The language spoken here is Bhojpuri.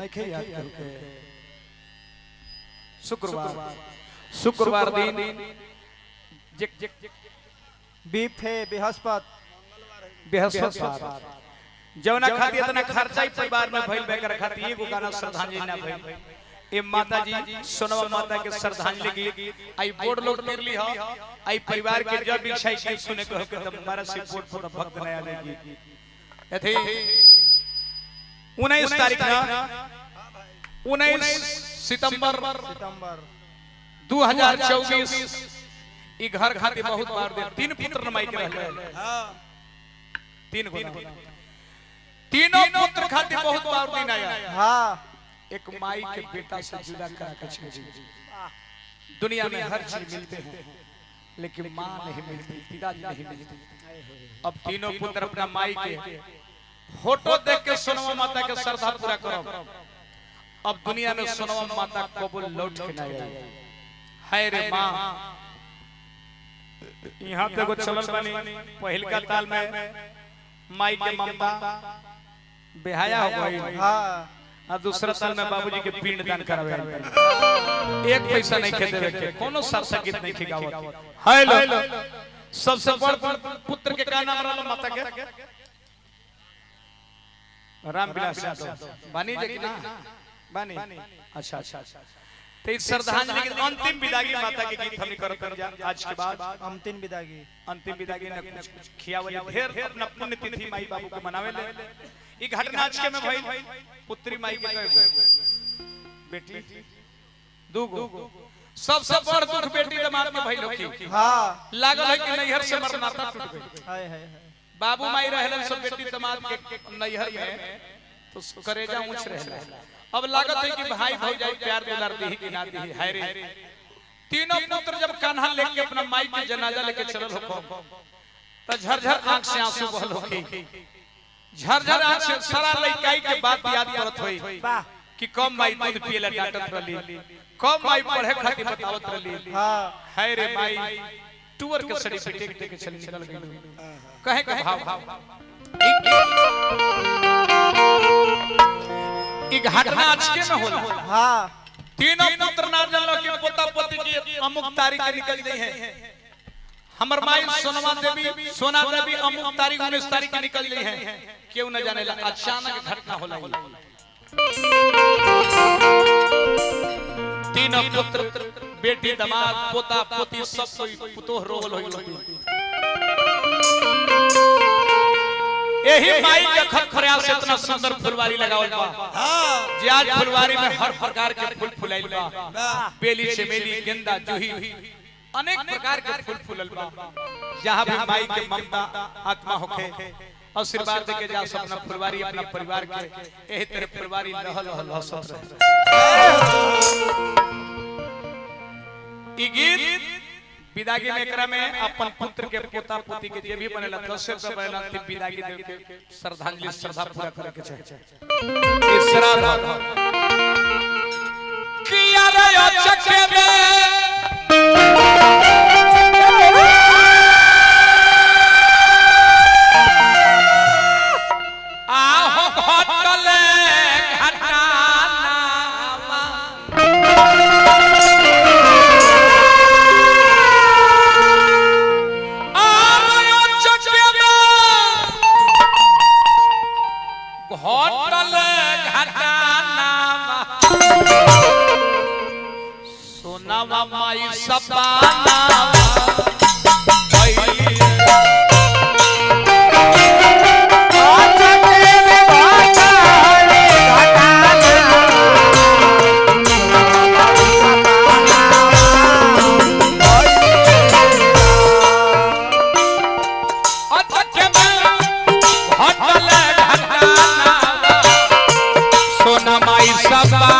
नहीं याद करके शुक्रवार दिन बीफे बृहस्पति जवना खाती इतना खर्चा परिवार में भइल बेकर खाती एगो गाना श्रद्धांजलि ना भइल ए माता जी सोनवा माता के श्रद्धांजलि गीत आई बोर्ड लोड कर ली हो आई परिवार के जब इच्छा के सुने को तो हमारा से बोर्ड पर भक्त नया देगी एथे 19 तारीख ना 19 सितंबर 2024 ई घर खातिर बहुत बार दे 3 पुत्र नमाई के रहले हां 3 गो तीनों पुत्र खातिर बहुत बार दिन आया हां एक माई के बेटा से जुदा करा के छोड़ दुनिया में हर चीज मिलते हैं लेकिन मां नहीं मिलती पिताजी नहीं मिलते अब तीनों पुत्र अपना माई के फोटो देख के सोनवा माता के श्रद्धा पूरा करो अब दुनिया में सोनवा माता कबूल लौट के ना आई हाय रे मां यहां पे को चलल बनी पहिल का ताल में माई के ममता बेहाया हो गई हां और दूसरा ताल में बाबूजी के पिंड दान करावे एक पैसा नहीं खे देवे के कोनो सरसा गीत नहीं खिगावत हेलो सबसे बड़ पुत्र के का नाम रहल माता के रामविलास यादव बानी जे कि ना बानी अच्छा तो इस श्रद्धांजलि के अंतिम विदाई माता के गीत हम करत जा आज के बाद अंतिम विदाई न कुछ खियावल ढेर अपना पुण्य तिथि माई बाबू के मनावे ले ई घटना आज के में भइल पुत्री माई के कहे बेटी दूगो सबसे बड़ दुख बेटी दामाद में भइल होकी हां लागल है कि नैहर से मरनाता टूट गई हाय हाय बाबू माई रहलन सब बेटी दामाद के नैहर में तो करेजा ऊंच रहला अब लागत है कि भाई भौजाई प्यार दुलार दी कि ना दी हाय रे तीनों पुत्र जब कान्हा लेके अपना माई के जनाजा लेके चलल हो त झरझर आंख से आंसू बहल होके झरझर आंख से सारा लइकाई के बात याद करत होई कि कम माई दूध पिएला डांटत रहली कम माई पढ़े खातिर बतावत रहली हां हाय रे माई टूर के सर्टिफिकेट देके चल निकल गई कहे के भाव ई घटना आज के में होला हां तीनों पुत्र ना जानलो कि पोता पोती की अमुक तारीख निकल गई है हमर माई सोना देवी अमुक तारीख 19 तारीख निकल गई है क्यों न जानेला अचानक घटना होला तीनों पुत्र बेटी दामाद पोता पोती सब कोई पुतोह रोल होई यही माई के खरखरिया से इतना सुंदर फुलवारी लगावल बा हां जे आज फुलवारी में हर प्रकार के फूल फुलाइल बा बेली चमेली गेंदा जूही अनेक प्रकार के फूल फुलल बा जहां भी माई के ममता आत्मा होखे आशीर्वाद देके जा अपना फुलवारी अपना परिवार के एही तरह फुलवारी रहल हसत रहे ई गीत विदाई में एकरा में अपन पुत्र के पोता पोती के जे भी बनेला 10 से बनेला अंतिम विदाई दे के श्रद्धांजलि श्रद्धा पूरा करे के चाहे तीसरा किया रे चके में आहो घटले सोनावा माई सपाना सोना माई सपा